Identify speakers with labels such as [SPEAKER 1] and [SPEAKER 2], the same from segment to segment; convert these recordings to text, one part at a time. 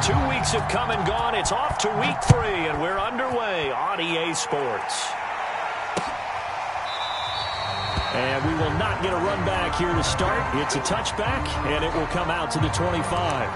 [SPEAKER 1] 2 weeks have come and gone. It's off to week 3, and we're underway on EA Sports. And we will not get a run back here to start. It's a touchback, and it will come out to the 25.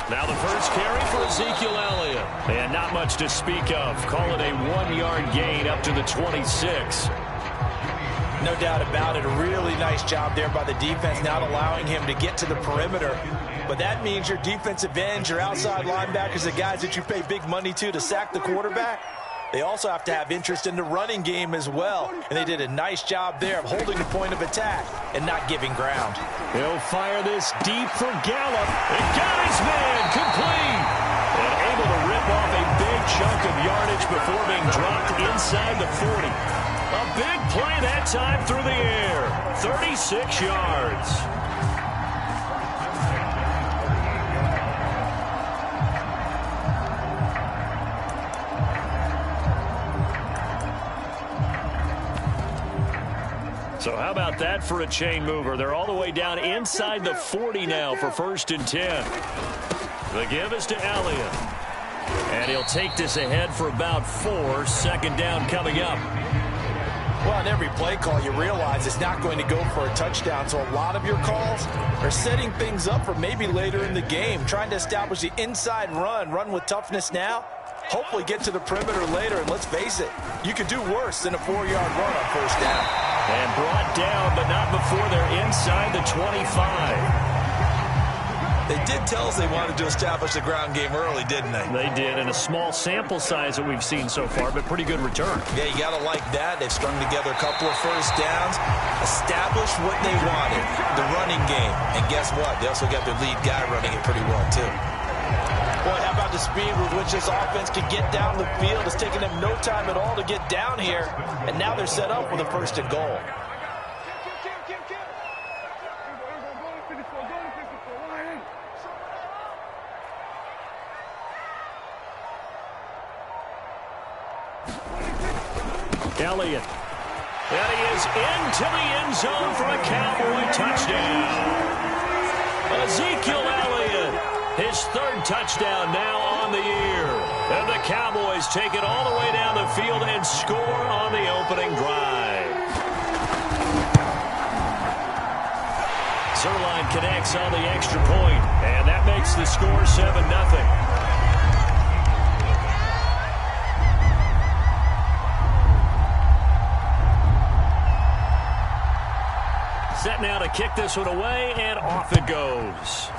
[SPEAKER 1] Now the first carry for Ezekiel Elliott. And not much to speak of. Call it a 1-yard gain up to the 26.
[SPEAKER 2] No doubt about it. A really nice job there by the defense, not allowing him to get to the perimeter. But that means your defensive ends, your outside linebackers, the guys that you pay big money to sack the quarterback, they also have to have interest in the running game as well. And they did a nice job there of holding the point of attack and not giving ground.
[SPEAKER 1] He'll fire this deep for Gallup. And got his man complete. And able to rip off a big chunk of yardage before being dropped inside the 40. A big play that time through the air. 36 yards. So how about that for a chain mover? They're all the way down inside the 40 now for 1st and 10. The give is to Elliott. And he'll take this ahead for about 4. Second down coming up.
[SPEAKER 2] Well, on every play call, you realize it's not going to go for a touchdown. So a lot of your calls are setting things up for maybe later in the game, trying to establish the inside run with toughness now. Hopefully get to the perimeter later, and let's face it, you could do worse than a 4-yard run on 1st down.
[SPEAKER 1] And brought down, but not before they're inside the 25.
[SPEAKER 2] They did tell us they wanted to establish the ground game early, didn't they?
[SPEAKER 1] They did, and a small sample size that we've seen so far, but pretty good return.
[SPEAKER 2] Yeah, you got to like that. They've strung together a couple of 1st downs, established what they wanted, the running game. And guess what? They also got their lead guy running it pretty well, too. Boy, how about the speed with which this offense can get down the field? It's taken them no time at all to get down here, and now they're set up with a 1st and goal.
[SPEAKER 1] Elliott. And he is into the end zone for a Cowboy touchdown. Ezekiel Elliott, his 3rd touchdown now on the year. And the Cowboys take it all the way down the field and score on the opening drive. Zerline connects on the extra point, and that makes the score 7-0. Set now to kick this one away, and off it goes.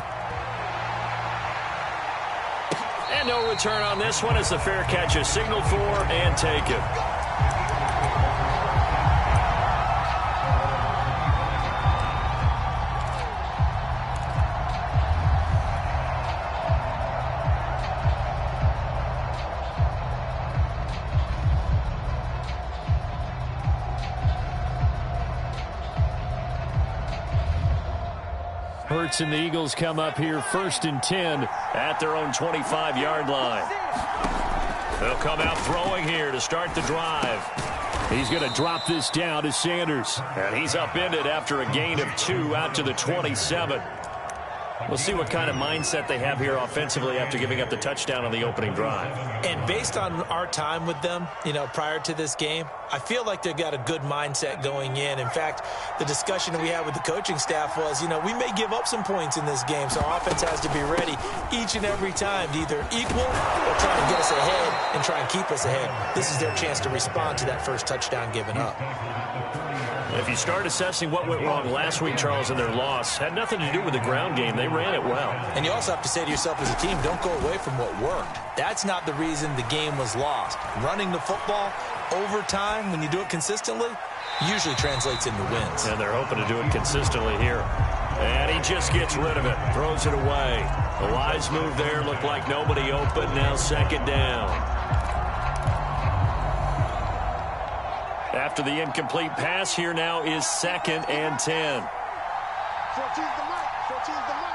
[SPEAKER 1] And no return on this one as the fair catch is signaled for and taken. Hurts and the Eagles come up here 1st and 10 at their own 25-yard line. They'll come out throwing here to start the drive. He's going to drop this down to Sanders. And he's upended after a gain of 2 out to the 27. We'll see what kind of mindset they have here offensively after giving up the touchdown on the opening drive. And based on our time with them, prior to this game, I feel like they've got a good mindset going in. In fact, the discussion that we had with the coaching staff was, we may give up some points in this game, so our offense has to be ready each and every time to either equal or try to get us ahead and try and keep us ahead. This is their chance to respond to that first touchdown given up. If you start assessing what went wrong last week, Charles, in their loss, had nothing to do with the ground game. They ran it well. And you also have to say to yourself as a team, don't go away from what worked. That's not the reason the game was lost. Running the football over time, when you do it consistently, usually translates into wins. And they're hoping to do it consistently here. And he just gets rid of it, throws it away. The wise move there, looked like nobody open. Now 2nd down. After the incomplete pass, here now is 2nd and 10. 14's the mark. 14's the mark.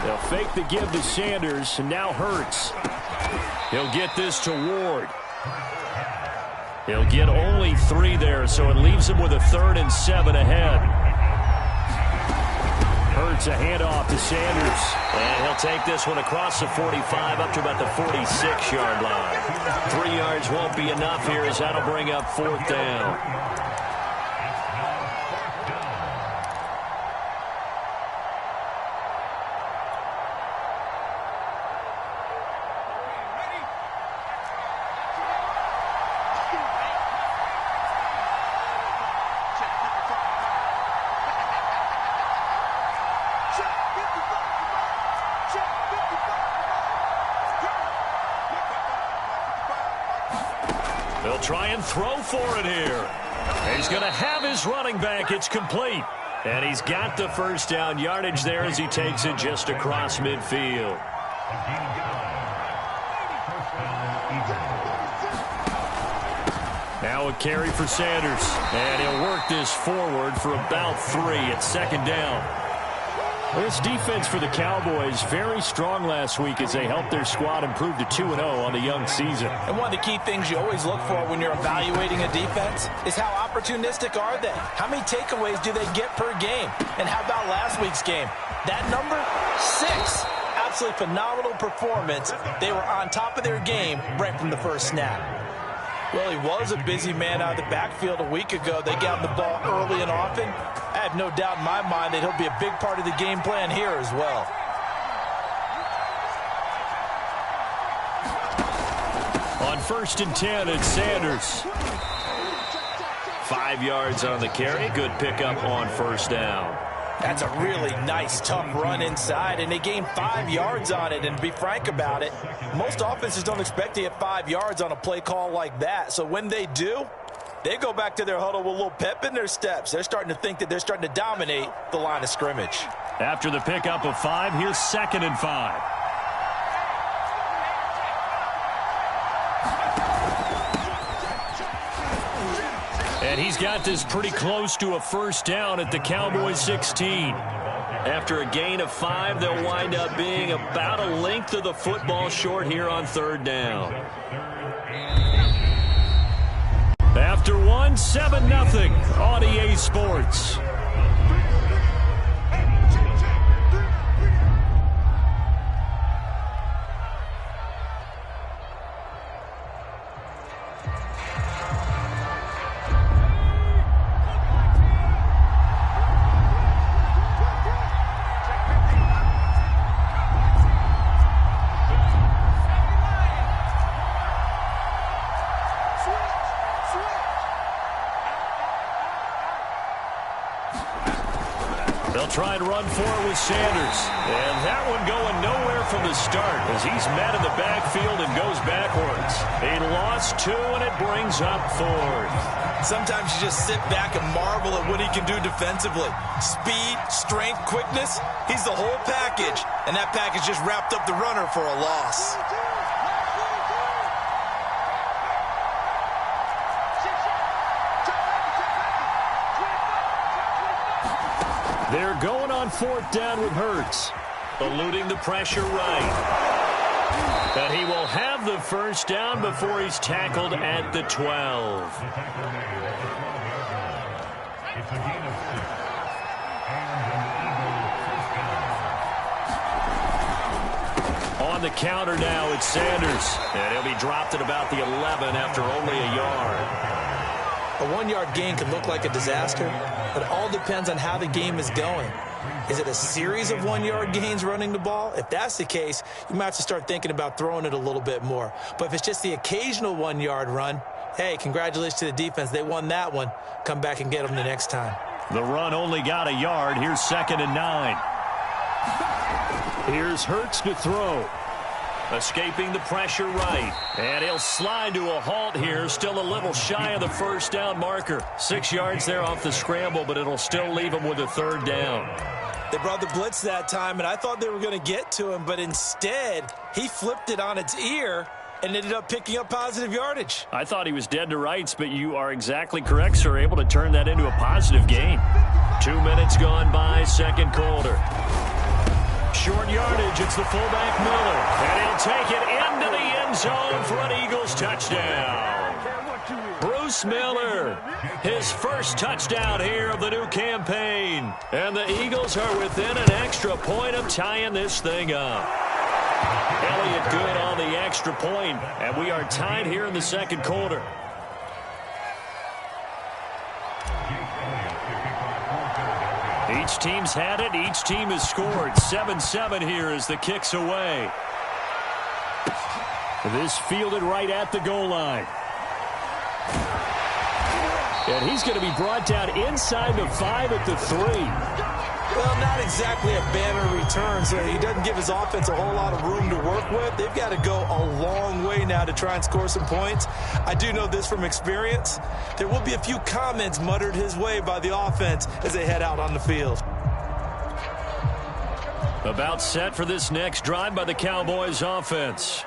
[SPEAKER 1] They'll fake the give to Sanders, and now Hurts. He'll get this to Ward. He'll get only 3 there, so it leaves him with a 3rd and 7 ahead. Hurts a handoff to Sanders. And he'll take this one across the 45 up to about the 46-yard line. 3 yards won't be enough here as that'll bring up 4th down. They'll try and throw for it here. He's going to have his running back. It's complete. And he's got the 1st down yardage there as he takes it just across midfield. Now a carry for Sanders. And he'll work this forward for about 3 at 2nd down. This defense for the Cowboys very strong last week as they helped their squad improve to 2-0 on the young season.
[SPEAKER 2] And one of the key things you always look for when you're evaluating a defense is how opportunistic are they? How many takeaways do they get per game? And how about last week's game? That number, 6. Absolutely phenomenal performance. They were on top of their game right from the first snap. Well, he was a busy man out of the backfield a week ago. They got the ball early and often. I have no doubt in my mind that he'll be a big part of the game plan here as well.
[SPEAKER 1] On 1st and 10, it's Sanders. 5 yards on the carry. Good pickup on 1st down.
[SPEAKER 2] That's a really nice, tough run inside, and they gained 5 yards on it. And to be frank about it, most offenses don't expect to get 5 yards on a play call like that. So when they do, they go back to their huddle with a little pep in their steps. They're starting to think that they're starting to dominate the line of scrimmage.
[SPEAKER 1] After the pickup of 5, here's 2nd and 5. And he's got this pretty close to a 1st down at the Cowboys 16. After a gain of 5, they'll wind up being about a length of the football short here on 3rd down. After 1, 7-0 on EA Sports. Try and run for it with Sanders. And that one going nowhere from the start as he's met in the backfield and goes backwards. He lost 2, and it brings up 4th.
[SPEAKER 2] Sometimes you just sit back and marvel at what he can do defensively. Speed, strength, quickness, he's the whole package. And that package just wrapped up the runner for a loss.
[SPEAKER 1] They're going on 4th down with Hurts. Eluding the pressure right. But he will have the 1st down before he's tackled at the 12. On the counter now, it's Sanders. And he'll be dropped at about the 11 after only a yard.
[SPEAKER 2] A 1-yard gain can look like a disaster, but it all depends on how the game is going. Is it a series of 1-yard gains running the ball? If that's the case, you might have to start thinking about throwing it a little bit more. But if it's just the occasional 1-yard run, hey, congratulations to the defense. They won that one. Come back and get them the next time.
[SPEAKER 1] The run only got a yard. Here's 2nd and 9. Here's Hurts to throw. Escaping the pressure right. And he'll slide to a halt here. Still a little shy of the 1st down marker. 6 yards there off the scramble, but it'll still leave him with a 3rd down.
[SPEAKER 2] They brought the blitz that time, and I thought they were going to get to him, but instead, he flipped it on its ear and ended up picking up positive yardage.
[SPEAKER 1] I thought he was dead to rights, but you are exactly correct, sir. Able to turn that into a positive gain. 2 minutes gone by, 2nd quarter. Short yardage, it's the fullback Miller. And he'll take it into the end zone for an Eagles touchdown. Bruce Miller, his first touchdown here of the new campaign. And the Eagles are within an extra point of tying this thing up. Elliott good on the extra point, and we are tied here in the second quarter. Each team's had it. Each team has scored. 7-7 here as the kick's away. This fielded right at the goal line. And he's going to be brought down inside the 5 at the 3.
[SPEAKER 2] Well, not exactly a banner return, so he doesn't give his offense a whole lot of room to work with. They've got to go a long way now to try and score some points. I do know this from experience. There will be a few comments muttered his way by the offense as they head out on the field.
[SPEAKER 1] About set for this next drive by the Cowboys offense.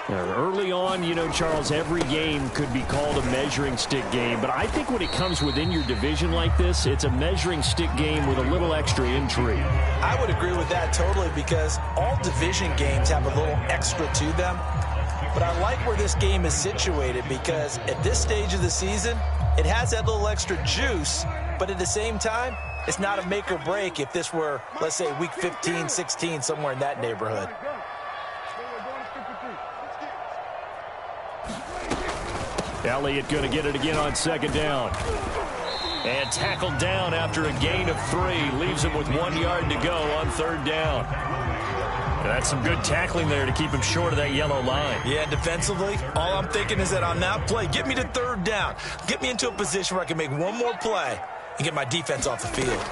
[SPEAKER 1] Early on, you know, Charles, every game could be called a measuring stick game. But I think when it comes within your division like this, it's a measuring stick game with a little extra intrigue.
[SPEAKER 2] I would agree with that totally because all division games have a little extra to them. But I like where this game is situated because at this stage of the season, it has that little extra juice. But at the same time, it's not a make or break if this were, let's say, week 15, 16, somewhere in that neighborhood.
[SPEAKER 1] Elliott going to get it again on second down. And tackled down after a gain of 3. Leaves him with 1 yard to go on third down. That's some good tackling there to keep him short of that yellow line.
[SPEAKER 2] Yeah, defensively, all I'm thinking is that on that play, get me to third down. Get me into a position where I can make one more play and get my defense off the field.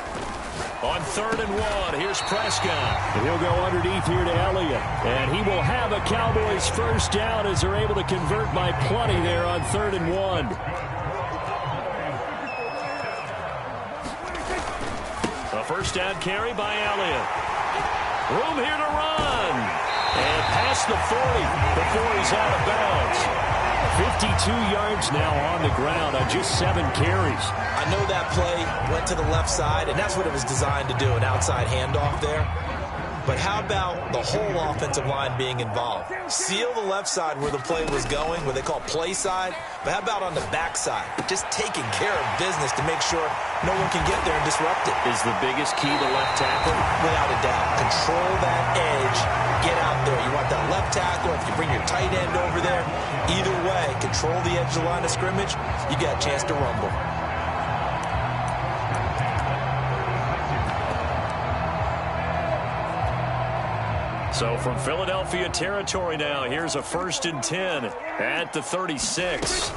[SPEAKER 1] On 3rd and 1, here's Prescott. And he'll go underneath here to Elliott. And he will have a Cowboys first down as they're able to convert by plenty there on 3rd and 1. A first down carry by Elliott. Room here to run. And past the 40 before he's out of bounds. 52 yards now on the ground on just 7 carries.
[SPEAKER 2] I know that play went to the left side, and that's what it was designed to do, an outside handoff there. But how about the whole offensive line being involved? Seal the left side where the play was going, what they call play side. But how about on the back side? Just taking care of business to make sure no one can get there and disrupt it.
[SPEAKER 1] Is the biggest key the left tackle?
[SPEAKER 2] Without a doubt. Control that edge. Get out there. You want that left tackle. If you bring your tight end over there, either way, control the edge of the line of scrimmage, you got a chance to rumble.
[SPEAKER 1] So from Philadelphia territory now, here's a 1st and 10 at the 36.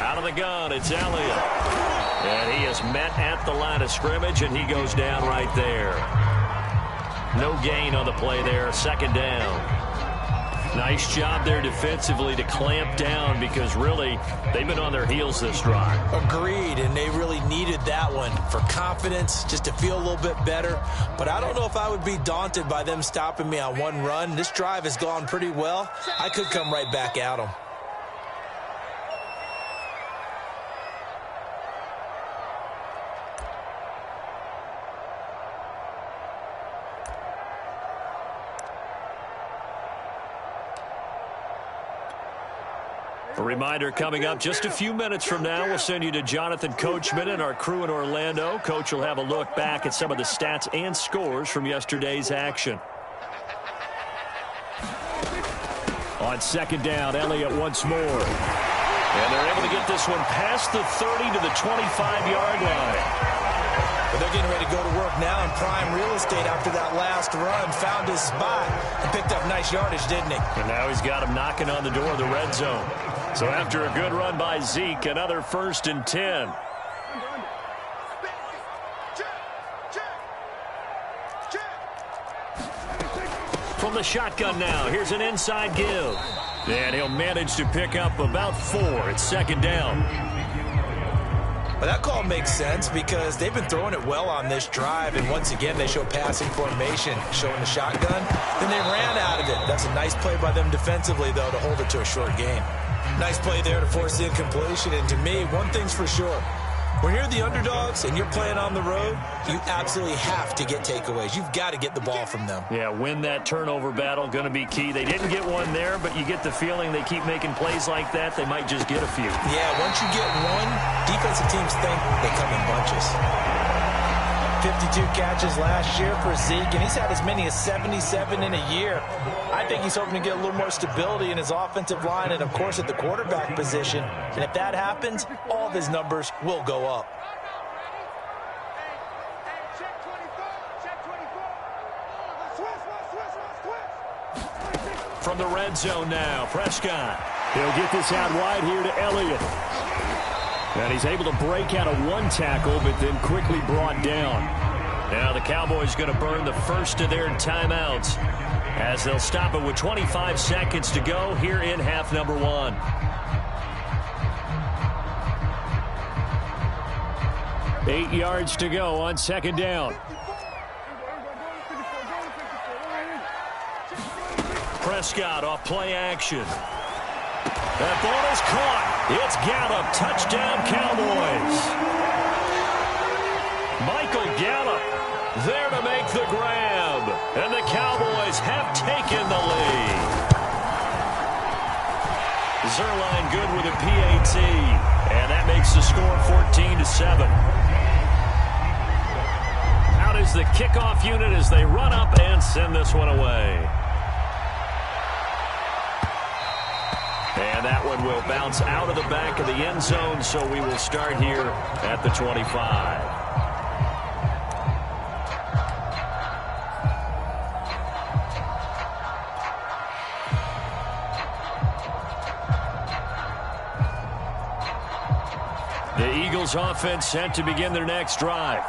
[SPEAKER 1] Out of the gun, it's Elliott. And he is met at the line of scrimmage, and he goes down right there. No gain on the play there, 2nd down. Nice job there defensively to clamp down because really they've been on their heels this drive.
[SPEAKER 2] Agreed, and they really needed that one for confidence, just to feel a little bit better. But I don't know if I would be daunted by them stopping me on one run. This drive has gone pretty well. I could come right back at them.
[SPEAKER 1] A reminder coming up just a few minutes from now, we'll send you to Jonathan Coachman and our crew in Orlando. Coach will have a look back at some of the stats and scores from yesterday's action. On 2nd down, Elliott once more. And they're able to get this one past the 30 to the 25-yard line.
[SPEAKER 2] But they're getting ready to go to work now in prime real estate after that last run. Found his spot and picked up nice yardage, didn't he?
[SPEAKER 1] And now he's got him knocking on the door of the red zone. So after a good run by Zeke, another 1st and 10. From the shotgun now, here's an inside give. And he'll manage to pick up about 4 at 2nd down.
[SPEAKER 2] Well, that call makes sense because they've been throwing it well on this drive, and once again they show passing formation, showing the shotgun. Then they ran out of it. That's a nice play by them defensively, though, to hold it to a short game. Nice play there to force the incompletion, and to me, one thing's for sure. When you're the underdogs and you're playing on the road, you absolutely have to get takeaways. You've got to get the ball from them.
[SPEAKER 1] Yeah, win that turnover battle, going to be key. They didn't get one there, but you get the feeling they keep making plays like that, they might just get a few.
[SPEAKER 2] Yeah, once you get one, defensive teams think they come in bunches. 52 catches last year for Zeke, and he's had as many as 77 in a year. I think he's hoping to get a little more stability in his offensive line and, of course, at the quarterback position. And if that happens, all of his numbers will go up.
[SPEAKER 1] From the red zone now, Prescott. He'll get this out wide here to Elliott. And he's able to break out of one tackle, but then quickly brought down. Now the Cowboys going to burn the first of their timeouts as they'll stop it with 25 seconds to go here in half number one. Eight yards to go on second down. Prescott off play action. That ball is caught. It's Gallup. Touchdown, Cowboys. Michael Gallup there to make the grab. And the Cowboys have taken the lead. Zerline good with a PAT. And that makes the score 14-7. Out is the kickoff unit as they run up and send this one away. And that one will bounce out of the back of the end zone, so we will start here at the 25. The Eagles offense set to begin their next drive.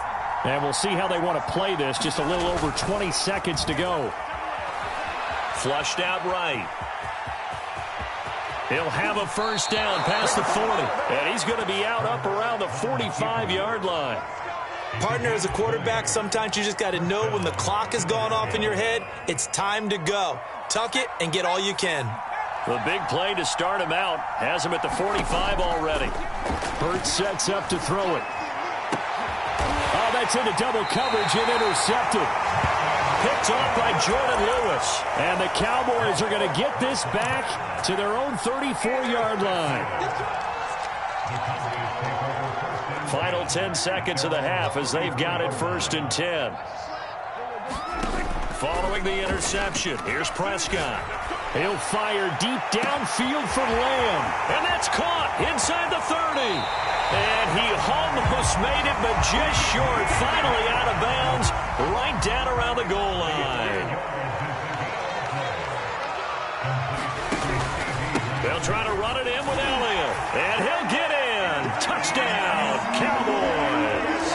[SPEAKER 1] And we'll see how they want to play this. Just a little over 20 seconds to go. Flushed out right. He'll have a first down past the 40. And he's going to be out up around the 45-yard line.
[SPEAKER 2] Partner, as a quarterback, sometimes you just got to know when the clock has gone off in your head, it's time to go. Tuck it and get all you can.
[SPEAKER 1] The big play to start him out has him at the 45 already. Burt sets up to throw it. Oh, that's into double coverage and intercepted. Picked off by Jordan Lewis. And the Cowboys are going to get this back to their own 34-yard line. Final 10 seconds of the half as they've got it 1st and 10. Following the interception, here's Prescott. He'll fire deep downfield for Lamb. And that's caught inside the 30. And he almost made it, but just short. Finally out of bounds, right down around the goal line. They'll try to run it in with Elliott. And he'll get in. Touchdown, Cowboys.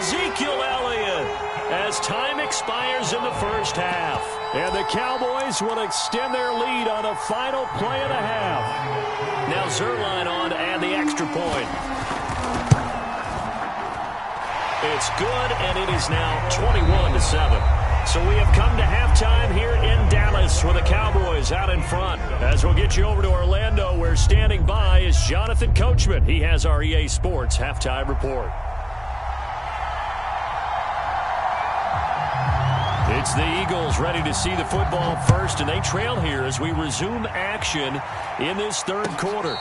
[SPEAKER 1] Ezekiel Elliott as time expires in the first half. And the Cowboys will extend their lead on the final play of the half. Now Zerline on to add the extra point. It's good, and it is now 21-7. So we have come to halftime here in Dallas with the Cowboys out in front. As we'll get you over to Orlando, where standing by is Jonathan Coachman. He has our EA Sports halftime report. It's the Eagles ready to see the football first, and they trail here as we resume action in this third quarter.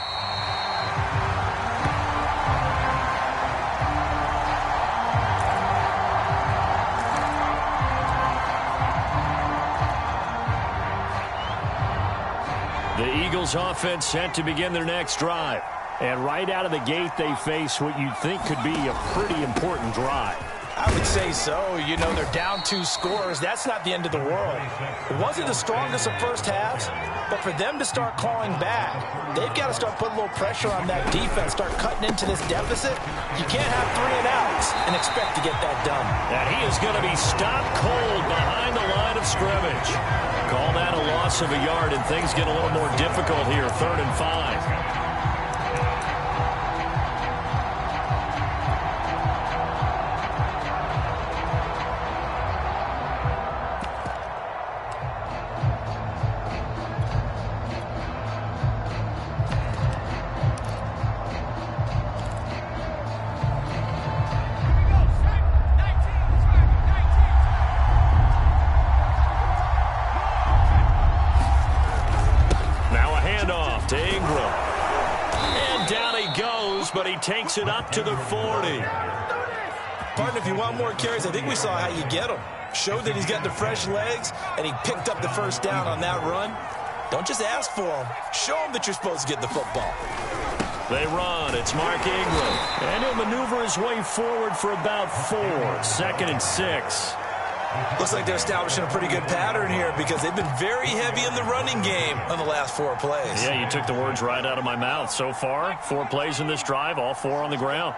[SPEAKER 1] The Eagles offense set to begin their next drive. And right out of the gate, they face what you'd think could be a pretty important drive.
[SPEAKER 2] I would say so. You know, they're down 2 scores. That's not the end of the world. It wasn't the strongest of first halves, but for them to start clawing back, they've got to start putting a little pressure on that defense, start cutting into this deficit. You can't have 3 and outs and expect to get that done.
[SPEAKER 1] And he is going to be stopped cold behind the line of scrimmage. Call that a loss of a yard, and things get a little more difficult here, 3rd and 5. goes, but he takes it up to the 40.
[SPEAKER 2] Partner, if you want more carries, I think we saw how you get them. Showed that he's got the fresh legs, and he picked up the first down on that run. Don't just ask for them. Show them that you're supposed to get the football.
[SPEAKER 1] They run. It's Mark Ingram. And he'll maneuver his way forward for about 4. 2nd and 6.
[SPEAKER 2] Looks like they're establishing a pretty good pattern here because they've been very heavy in the running game on the last 4 plays.
[SPEAKER 1] Yeah, you took the words right out of my mouth. So far, 4 plays in this drive, all 4 on the ground.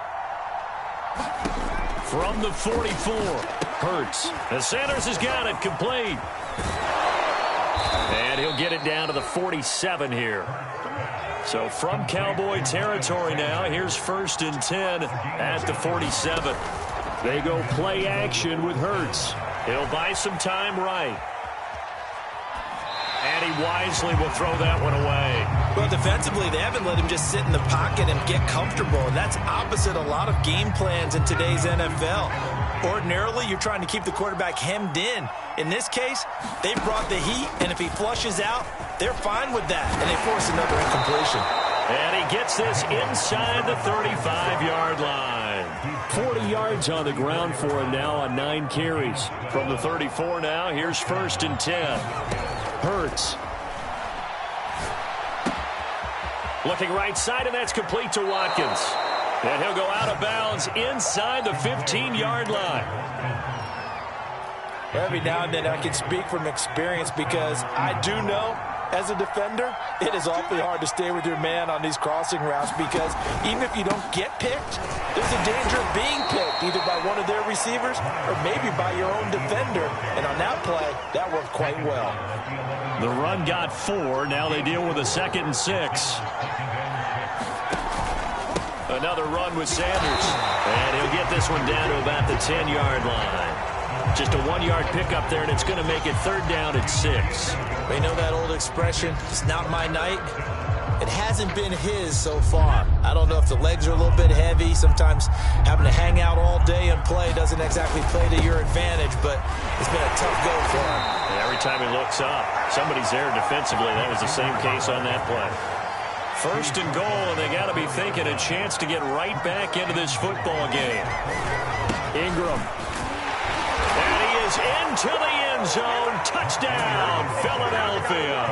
[SPEAKER 1] From the 44, Hurts. And Sanders has got it complete. And he'll get it down to the 47 here. So from Cowboy territory now, here's 1st and 10 at the 47. They go play action with Hurts. He'll buy some time right. And he wisely will throw that one away.
[SPEAKER 2] Well, defensively, they haven't let him just sit in the pocket and get comfortable. And that's opposite a lot of game plans in today's NFL. Ordinarily, you're trying to keep the quarterback hemmed in. In this case, they brought the heat, and if he flushes out, they're fine with that. And they force another incompletion.
[SPEAKER 1] And he gets this inside the 35-yard line. 40 yards on the ground for him now on 9 carries. From the 34 now, here's 1st and 10. Hurts. Looking right side, and that's complete to Watkins. And he'll go out of bounds inside the 15-yard line.
[SPEAKER 2] Every now and then I can speak from experience because I do know, as a defender, it is awfully hard to stay with your man on these crossing routes because even if you don't get picked, there's a danger of being picked either by one of their receivers or maybe by your own defender. And on that play, that worked quite well.
[SPEAKER 1] The run got 4. Now they deal with a 2nd and 6. Another run with Sanders. And he'll get this one down to about the 10-yard line. Just a 1-yard pickup there, and it's going to make it 3rd down at 6.
[SPEAKER 2] We know that old expression, it's not my night. It hasn't been his so far. I don't know if the legs are a little bit heavy. Sometimes having to hang out all day and play doesn't exactly play to your advantage, but it's been a tough go for him.
[SPEAKER 1] And every time he looks up, somebody's there defensively. That was the same case on that play. 1st and goal, and they got to be thinking a chance to get right back into this football game. Ingram. And he is into the end zone. Touchdown, Philadelphia.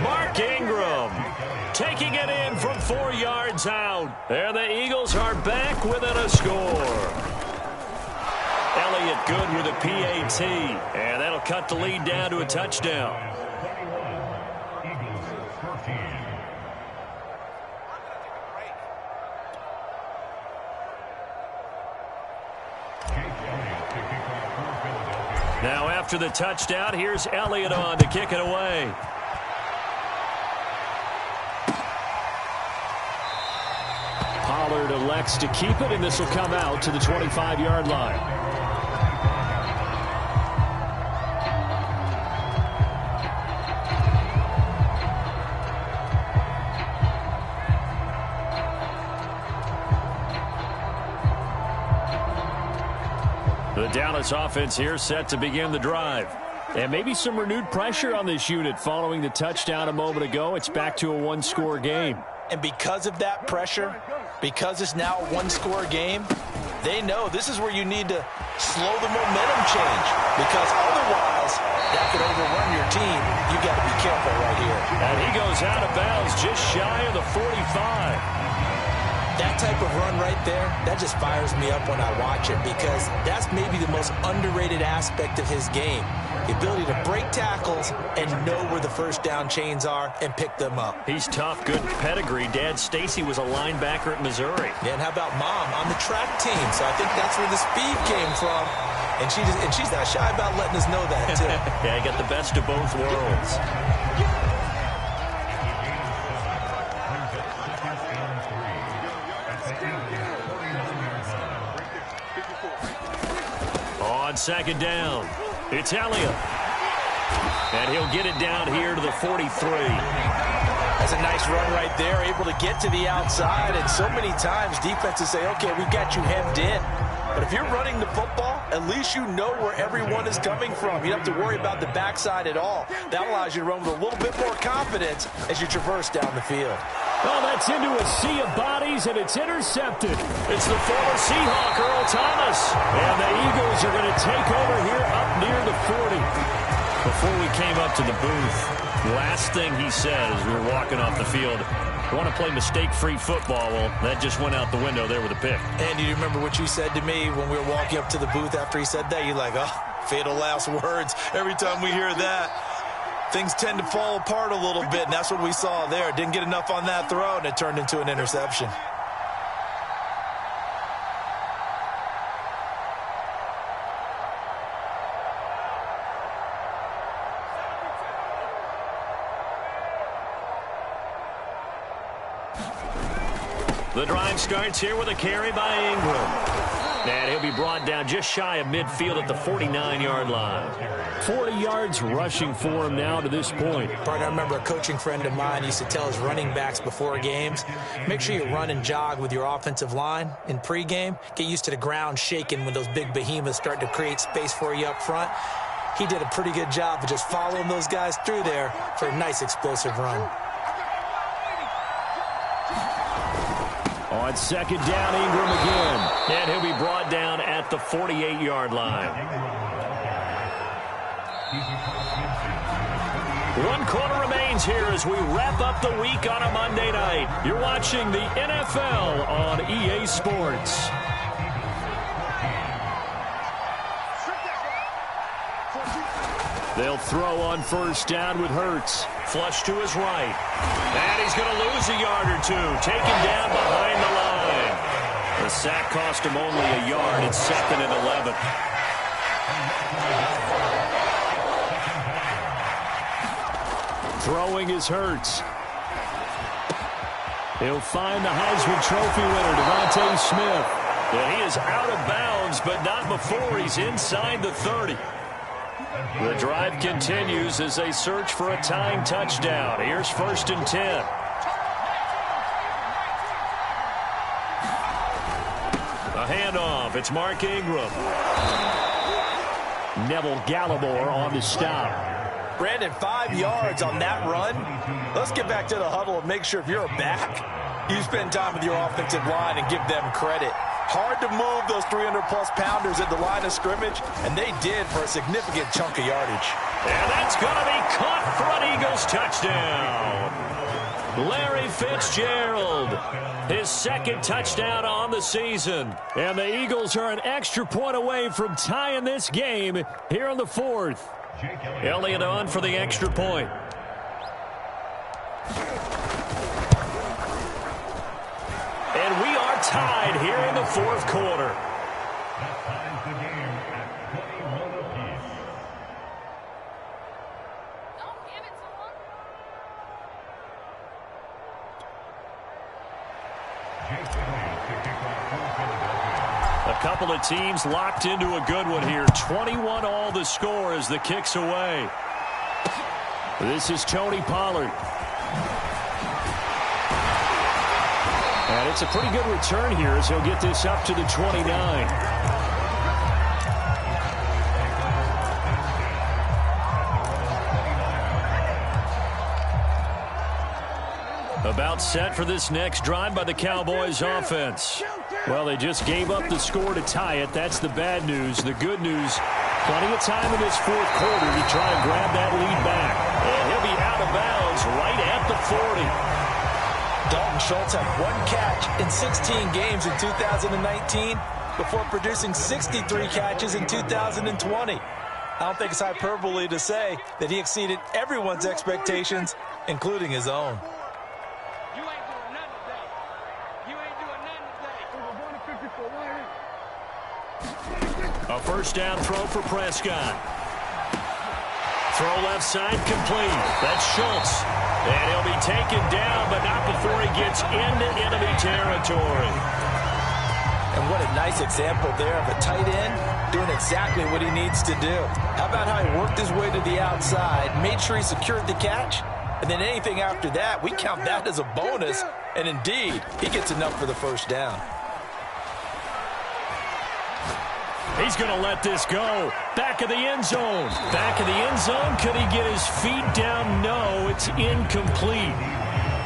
[SPEAKER 1] Mark Ingram taking it in from 4 yards out. And the Eagles are back within a score. Elliott good with a PAT. And that'll cut the lead down to a touchdown. Now after the touchdown, here's Elliott on to kick it away. Pollard elects to keep it, and this will come out to the 25-yard line. The Dallas offense here set to begin the drive. And maybe some renewed pressure on this unit following the touchdown a moment ago. It's back to a 1-score game.
[SPEAKER 2] And because of that pressure, because it's now a 1-score game, they know this is where you need to slow the momentum change. Because otherwise, that could overrun your team. You got to be careful right here.
[SPEAKER 1] And he goes out of bounds just shy of the 45.
[SPEAKER 2] That type of run right there, that just fires me up when I watch it because that's maybe the most underrated aspect of his game. The ability to break tackles and know where the first down chains are and pick them up.
[SPEAKER 1] He's tough, good pedigree. Dad Stacy was a linebacker at Missouri.
[SPEAKER 2] Yeah, and how about Mom on the track team? So I think that's where the speed came from. And she's not shy about letting us know that, too.
[SPEAKER 1] Yeah, I got the best of both worlds. On 2nd down, it's Elliott. And he'll get it down here to the 43.
[SPEAKER 2] That's a nice run right there, able to get to the outside. And so many times defenses say, okay, we got you hemmed in. But if you're running the football, at least you know where everyone is coming from. You don't have to worry about the backside at all. That allows you to run with a little bit more confidence as you traverse down the field.
[SPEAKER 1] Oh, that's into a sea of bodies, and it's intercepted. It's the former Seahawk, Earl Thomas. And the Eagles are going to take over here up near the 40. Before we came up to the booth, last thing he said as we were walking off the field, I want to play mistake-free football. Well, that just went out the window there with a pick.
[SPEAKER 2] And you remember what you said to me when we were walking up to the booth after he said that? You're like, oh, fatal last words. Every time we hear that, things tend to fall apart a little bit, and that's what we saw there. Didn't get enough on that throw, and it turned into an interception.
[SPEAKER 1] The drive starts here with a carry by Ingram. And he'll be brought down just shy of midfield at the 49-yard line. 40 yards rushing for him now to this point.
[SPEAKER 3] Partner, I remember a coaching friend of mine used to tell his running backs before games, make sure you run and jog with your offensive line in pregame. Get used to the ground shaking when those big behemoths start to create space for you up front. He did a pretty good job of just following those guys through there for a nice explosive run.
[SPEAKER 1] On second down, Ingram again. And he'll be brought down at the 48-yard line. 1 quarter remains here as we wrap up the week on a Monday night. You're watching the NFL on EA Sports. They'll throw on first down with Hurts. Flush to his right. And he's going to lose a yard or two. Taken down behind the line. The sack cost him only a yard. It's 2nd and 11. Throwing is Hurts. He'll find the Heisman Trophy winner, Devontae Smith. And he is out of bounds, but not before he's inside the 30. The drive continues as they search for a tying touchdown. Here's 1st and 10. A handoff. It's Mark Ingram. Neville Gallimore on the stop.
[SPEAKER 2] Brandon, 5 yards on that run. Let's get back to the huddle and make sure if you're a back, you spend time with your offensive line and give them credit. Hard to move those 300-plus pounders at the line of scrimmage, and they did for a significant chunk of yardage.
[SPEAKER 1] And that's going to be caught for an Eagles touchdown. Larry Fitzgerald, his 2nd touchdown on the season. And the Eagles are an extra point away from tying this game here in the 4th. Elliott on for the extra point. And we are tied here in the 4th quarter. A couple of teams locked into a good one here. 21 all the score as the kick's away. This is Tony Pollard. And it's a pretty good return here as he'll get this up to the 29. About set for this next drive by the Cowboys offense. Well, they just gave up the score to tie it. That's the bad news. The good news, plenty of time in this 4th quarter to try and grab that lead back. And he'll be out of bounds right at the 40.
[SPEAKER 2] Dalton Schultz had 1 catch in 16 games in 2019 before producing 63 catches in 2020. I don't think it's hyperbole to say that he exceeded everyone's expectations, including his own.
[SPEAKER 1] A first down throw for Prescott. Throw left side complete. That's Schultz. And he'll be taken down, but not before he gets into enemy territory.
[SPEAKER 2] And what a nice example there of a tight end doing exactly what he needs to do. How about how he worked his way to the outside, made sure he secured the catch, and then anything after that, we count that as a bonus. And indeed, he gets enough for the first down.
[SPEAKER 1] He's going to let this go. Back of the end zone. Back of the end zone. Could he get his feet down? No, it's incomplete.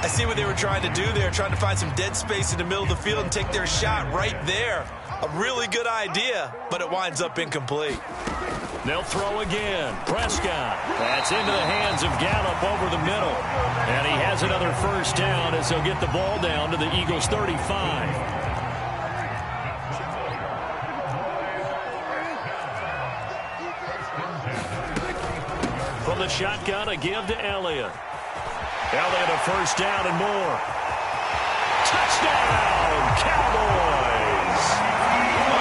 [SPEAKER 2] I see what they were trying to do there, trying to find some dead space in the middle of the field and take their shot right there. A really good idea, but it winds up incomplete.
[SPEAKER 1] They'll throw again. Prescott. That's into the hands of Gallup over the middle. And he has another first down as he'll get the ball down to the Eagles' 35. From the shotgun, a give to Elliott. Elliott a first down and more. Touchdown, Cowboys!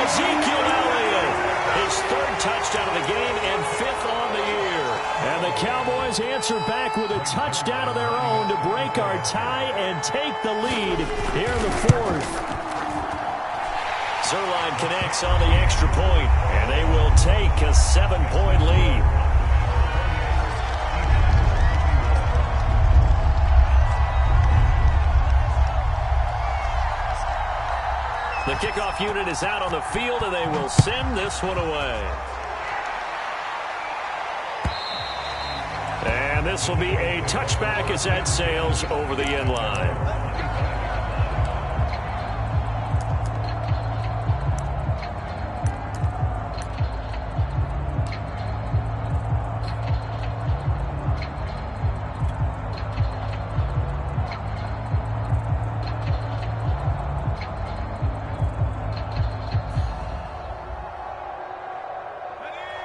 [SPEAKER 1] Ezekiel Elliott, his third touchdown of the game and fifth on the year. And the Cowboys answer back with a touchdown of their own to break our tie and take the lead here in the fourth. Zerline connects on the extra point, and they will take a 7-point lead. The kickoff unit is out on the field, and they will send this one away. And this will be a touchback as that sails over the end line.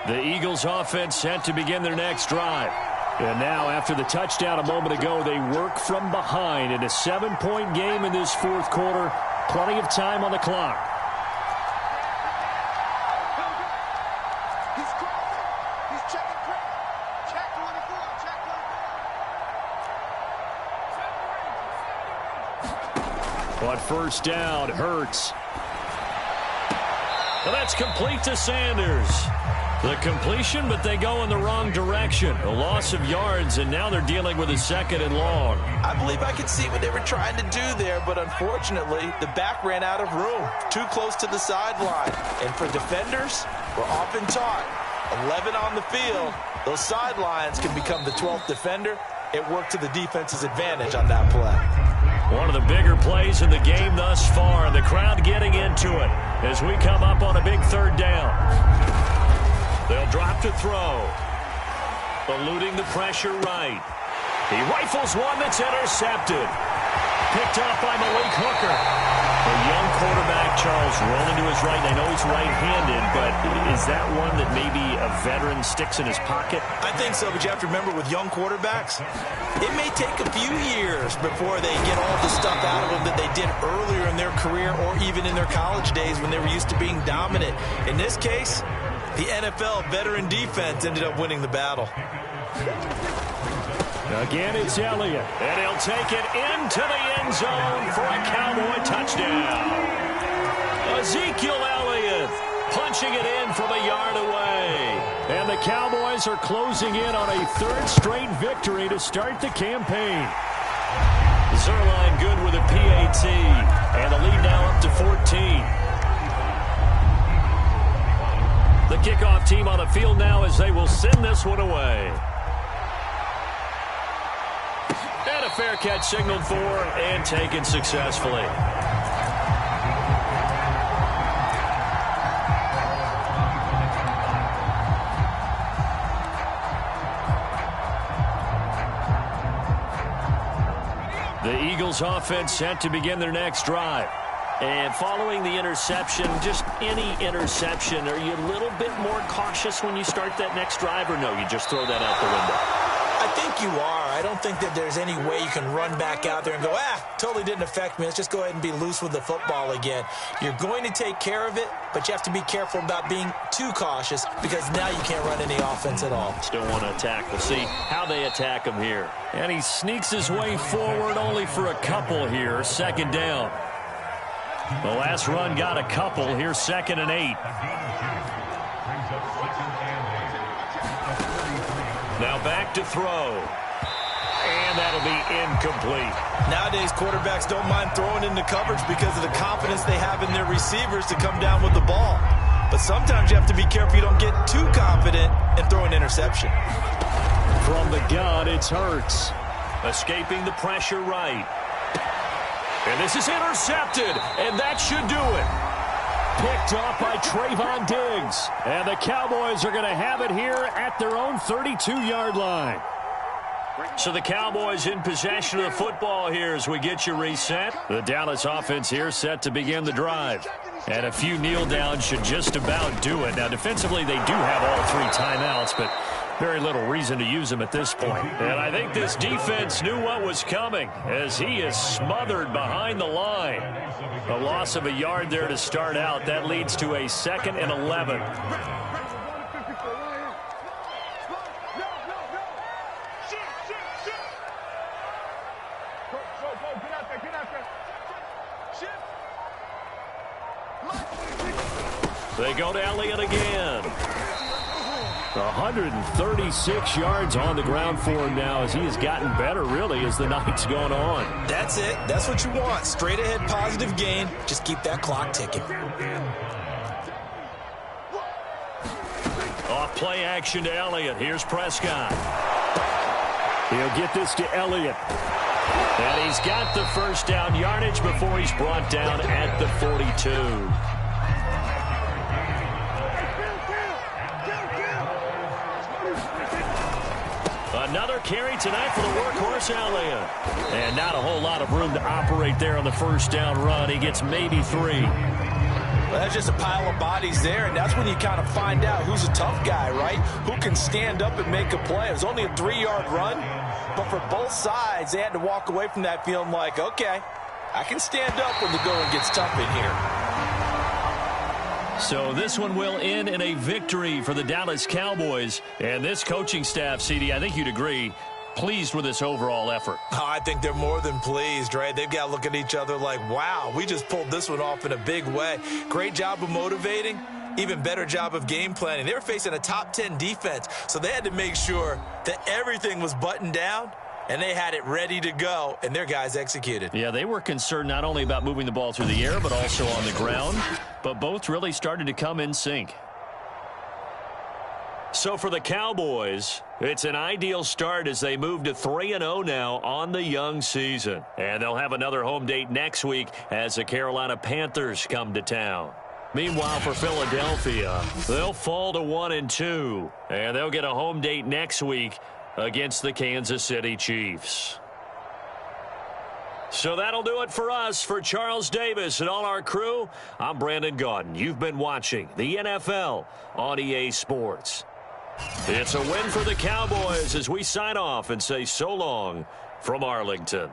[SPEAKER 1] The Eagles offense set to begin their next drive. And now, after the touchdown a moment ago, they work from behind in a 7-point game in this fourth quarter. Plenty of time on the clock. On first down, Hurts. Well, that's complete to Sanders. The completion, but they go in the wrong direction. A loss of yards, and now they're dealing with a second and long.
[SPEAKER 2] I believe I could see what they were trying to do there, but unfortunately, the back ran out of room. Too close to the sideline. And for defenders, we're often taught, 11 on the field, those sidelines can become the 12th defender. It worked to the defense's advantage on that play.
[SPEAKER 1] One of the bigger plays in the game thus far, and the crowd getting into it as we come up on a big third down. They'll drop to throw. Eluding the pressure right. He rifles one that's intercepted. Picked off by Malik Hooker. A young quarterback, Charles, rolling to his right. I know he's right-handed, but is that one that maybe a veteran sticks in his pocket?
[SPEAKER 2] I think so, but you have to remember with young quarterbacks, it may take a few years before they get all the stuff out of them that they did earlier in their career or even in their college days when they were used to being dominant. In this case, the NFL veteran defense ended up winning the battle.
[SPEAKER 1] Again, it's Elliott, and he'll take it into the end zone for a Cowboy touchdown. Ezekiel Elliott punching it in from a yard away. And the Cowboys are closing in on a third straight victory to start the campaign. Zerline good with a PAT, and the lead now up to 14. The kickoff team on the field now as they will send this one away. And a fair catch signaled for and taken successfully. The Eagles offense set to begin their next drive. And following the interception, just any interception, are you a little bit more cautious when you start that next drive, or no, you just throw that out the window?
[SPEAKER 3] I think you are. I don't think that there's any way you can run back out there and go, totally didn't affect me. Let's just go ahead and be loose with the football again. You're going to take care of it, but you have to be careful about being too cautious because now you can't run any offense at all.
[SPEAKER 1] Still want to attack. We'll see how they attack him here. And he sneaks his way forward only for a couple here. Second down. The last run got a couple. Here's 2nd and 8. Now back to throw. And that'll be incomplete.
[SPEAKER 2] Nowadays, quarterbacks don't mind throwing into coverage because of the confidence they have in their receivers to come down with the ball. But sometimes you have to be careful you don't get too confident and throw an interception.
[SPEAKER 1] From the gun, it's Hurts. Escaping the pressure right. And this is intercepted, and that should do it. Picked off by Trayvon Diggs. And the Cowboys are going to have it here at their own 32-yard line. So the Cowboys in possession of the football here as we get you reset. The Dallas offense here set to begin the drive. And a few kneel downs should just about do it. Now, defensively, they do have all 3 timeouts, but very little reason to use them at this point. And I think this defense knew what was coming as he is smothered behind the line. A loss of a yard there to start out. That leads to a 2nd and 11. They go to Elliott again. 136 yards on the ground for him now as he has gotten better, really, as the night's gone on.
[SPEAKER 2] That's it. That's what you want. Straight ahead positive gain. Just keep that clock ticking.
[SPEAKER 1] Off play action to Elliott. Here's Prescott. He'll get this to Elliott. And he's got the first down yardage before he's brought down at the 42. Another carry tonight for the workhorse Elliott. And not a whole lot of room to operate there on the first down run. He gets maybe 3.
[SPEAKER 2] Well, that's just a pile of bodies there, and that's when you kind of find out who's a tough guy, right? Who can stand up and make a play. It was only a 3-yard run, but for both sides, they had to walk away from that feeling like, okay, I can stand up when the going gets tough in here.
[SPEAKER 1] So this one will end in a victory for the Dallas Cowboys. And this coaching staff, CD, I think you'd agree, pleased with this overall effort.
[SPEAKER 2] Oh, I think they're more than pleased, right? They've got to look at each other like, wow, we just pulled this one off in a big way. Great job of motivating, even better job of game planning. They were facing a top 10 defense, so they had to make sure that everything was buttoned down, and they had it ready to go, and their guys executed.
[SPEAKER 1] Yeah, they were concerned not only about moving the ball through the air, but also on the ground. But both really started to come in sync. So for the Cowboys, it's an ideal start as they move to 3-0 now on the young season. And they'll have another home date next week as the Carolina Panthers come to town. Meanwhile, for Philadelphia, they'll fall to 1-2. And they'll get a home date next week against the Kansas City Chiefs. So that'll do it for us. For Charles Davis and all our crew, I'm Brandon Gaudin. You've been watching the NFL on EA Sports. It's a win for the Cowboys as we sign off and say so long from Arlington.